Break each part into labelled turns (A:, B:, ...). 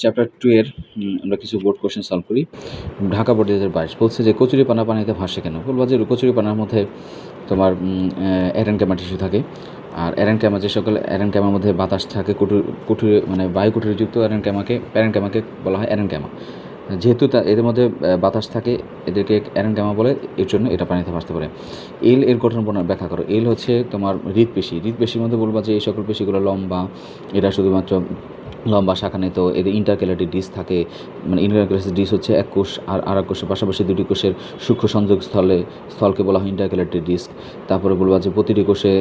A: Chapter 2 এর আমরা কিছু বোর্ড কোয়েশ্চেন সলভ করি। ঢাকা বোর্ড 2022 বলছে যে কচুরিপানা পানিতে ভাসে কেন? বলবো যে কচুরিপানার মধ্যে তোমার অ্যারেনক্যামা টিস্যু থাকে। আর অ্যারেনক্যামা যে সকল অ্যারেনক্যামার মধ্যে বাতাস থাকে কুঠুরি মানে বায়ু কুঠুরিযুক্ত প্যারেনক্যামাকে বলা হয় অ্যারেনক্যামা। যেহেতু এদের মধ্যে বাতাস থাকে এদেরকে অ্যারেনক্যামা বলে, এর জন্য এটা পানিতে ভাসতে পারে। এল এর গঠন ব্যাখ্যা করো। এল হচ্ছে তোমার হৃৎপেশির মধ্যে বলবা যে এই সকল পেশিগুলো লম্বা, এরা শুধুমাত্র লম্বা শাখানে, তো এদের ইন্টারক্যালেটেড ডিস্ক থাকে। মানে ইন্টারক্যালেটেড ডিস্ক হচ্ছে এক কোষ আর এক কোষের পাশাপাশি দুটি কোষের সূক্ষ্ম সংযোগ স্থলকে বলা হয় ইন্টারক্যালেটেড ডিস্ক। তারপরে বলবা যে প্রতিটি কোষে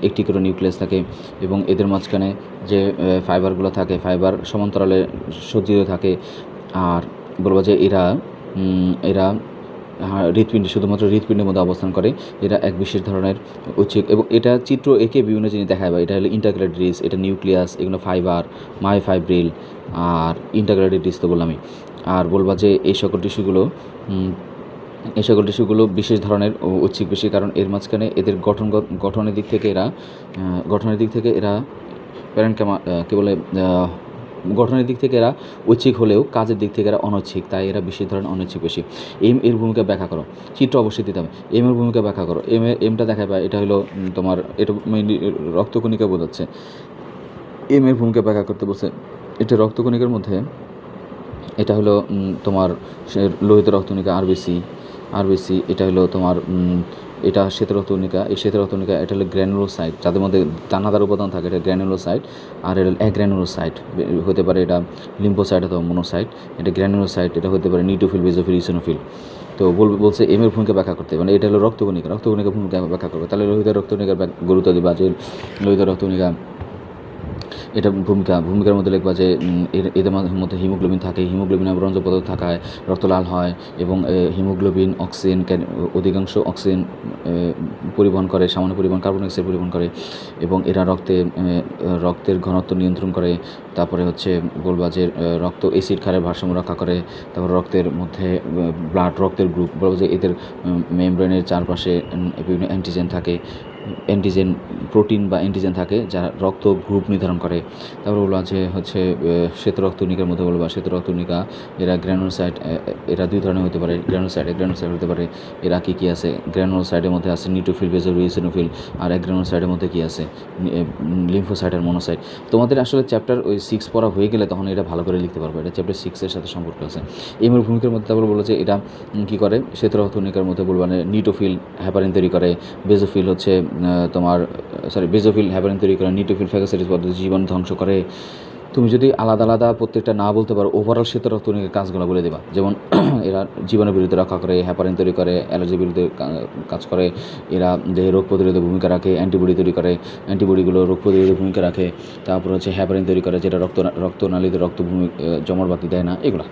A: একটি করে নিউক্লিয়াস থাকে এবং এদের মাঝখানে যে ফাইবারগুলো থাকে, ফাইবার সমান্তরালে সজ্জিত থাকে। আর বলবো যে এরা হৃৎপিণ্ড, শুধুমাত্র হৃৎপিণ্ডের মধ্যে অবস্থান করে। এরা এক বিশেষ ধরনের উচ্ছিক, এবং এটা চিত্র এঁকে বিভিন্ন জিনিস দেখায়। বা এটা হলো ইন্টারক্যালেটেড ডিস্ক, এটা নিউক্লিয়াস, এগুলো ফাইবার, মায়োফাইব্রিল আর ইন্টারক্যালেটেড ডিস্ক তো বললামই। আর বলবা যে এই সকল টিস্যুগুলো বিশেষ ধরনের উচ্ছিক পেশি, কারণ এর মাঝখানে এদের গঠনের দিক থেকে এরা প্যারেনক্যামা কী বলে গঠনের দিক থেকে এরা ঐচ্ছিক হলেও কাজের দিক থেকে এরা অনৈচ্ছিক, তাই এরা বিশেষ ধরনের অনৈচ্ছিক পেশি। এর ভূমিকা ব্যাখ্যা করো। চিত্র অবশ্যই দিতে হবে। এর ভূমিকা ব্যাখ্যা করো। এমটা দেখায় বা এটা হলো তোমার এটা মেইনলি রক্তকণিকা বোঝাচ্ছে। এর ভূমিকা ব্যাখ্যা করতে বলছে। এটা রক্তকণিকার মধ্যে এটা হলো তোমার লোহিত রক্তকণিকা আরবিসি। এটা হলো তোমার এটা শ্বেত রক্তকণিকা। এই শ্বেত রক্তকণিকা এটা হলো গ্র্যানুলোসাইট, যাদের মধ্যে দানাদার উপাদান থাকে, এটা গ্র্যানুলোসাইট। আর এটা অ্যাগ্র্যানুলোসাইট হতে পারে, এটা লিম্ফোসাইট অথবা মোনোসাইট। এটা গ্র্যানুলোসাইট, এটা হতে পারে নিউট্রোফিল, বেজোফিল, ইসোনোফিল। তো বলছে এর ভূমিকা ব্যাখ্যা করতে, মানে এটা হলো রক্তকণিকার ভূমিকা ব্যাখ্যা করবে। তাহলে লোহিত রক্তকণিকার গুরুত্ব দিবা যে লোহিত রক্তকণিকা এটা ভূমিকার মধ্যে লিখবা যে এদের মধ্যে হিমোগ্লোবিন থাকে। হিমোগ্লোবিন রঞ্জক পদার্থ থাকায় রক্ত লাল হয়, এবং হিমোগ্লোবিন অধিকাংশ অক্সিজেন পরিবহন করে, সামান্য পরিমাণ কার্বন ডাইঅক্সাইড পরিবহন করে, এবং এরা রক্তের ঘনত্ব নিয়ন্ত্রণ করে। তারপরে হচ্ছে বলবা যে রক্ত অ্যাসিড ক্ষারের ভারসাম্য রক্ষা করে। তারপর রক্তের মধ্যে রক্তের গ্রুপ বলবো যে এদের মেমব্রেনের চারপাশে বিভিন্ন প্রোটিন বা অ্যান্টিজেন থাকে, যা রক্ত গ্রুপ নির্ধারণ করে। তারপর বলবো যে হচ্ছে শ্বেত রক্তকণিকার মধ্যে বলবো শ্বেত রক্তকণিকা এরা গ্র্যানুলোসাইট, এরা দুই ধরনের হতে পারে। গ্র্যানুলোসাইট হতে পারে। এরা কী আছে? গ্র্যানুলোসাইটের মধ্যে আছে নিউট্রোফিল, বেজোফিল, ইসোনোফিল। আর গ্র্যানুলোসাইটের মধ্যে কী আছে? লিম্ফোসাইট আর মোনোসাইট। তোমাদের আসলে চ্যাপ্টার 6 পড়া হয়ে গেলে তখন এটা ভালো করে লিখতে পারবে। এটা চ্যাপ্টার 6 এর সাথে সম্পর্ক আছে। এমএর ভূমিকার মধ্যে তারপর বলবো যে এটা কী করে? শ্বেত রক্তকণিকার মধ্যে বলবো নিউট্রোফিল হেপারিন তৈরি করে। বেজোফিল হেপারিন তৈরি করে। নিউট্রোফিল ফ্যাগোসাইটোসিস পদ্ধতি জীবাণু ধ্বংস করে। তুমি যদি আলাদা প্রত্যেকটা না বলতে পারো, ওভারঅল শ্বেত রক্তকণিকার কাজগুলো বলে দেবা। যেমন এরা জীবাণুর বিরুদ্ধে রক্ষা করে, হেপারিন তৈরি করে, অ্যালার্জির বিরুদ্ধে কাজ করে, এরা যে রোগ প্রতিরোধে ভূমিকা রাখে, অ্যান্টিবডি তৈরি করে, অ্যান্টিবডিগুলো রোগ প্রতিরোধে ভূমিকা রাখে। তারপর হচ্ছে হেপারিন তৈরি করে, যেটা রক্তনালীতে জমাট বাতি দেয় না, এগুলো।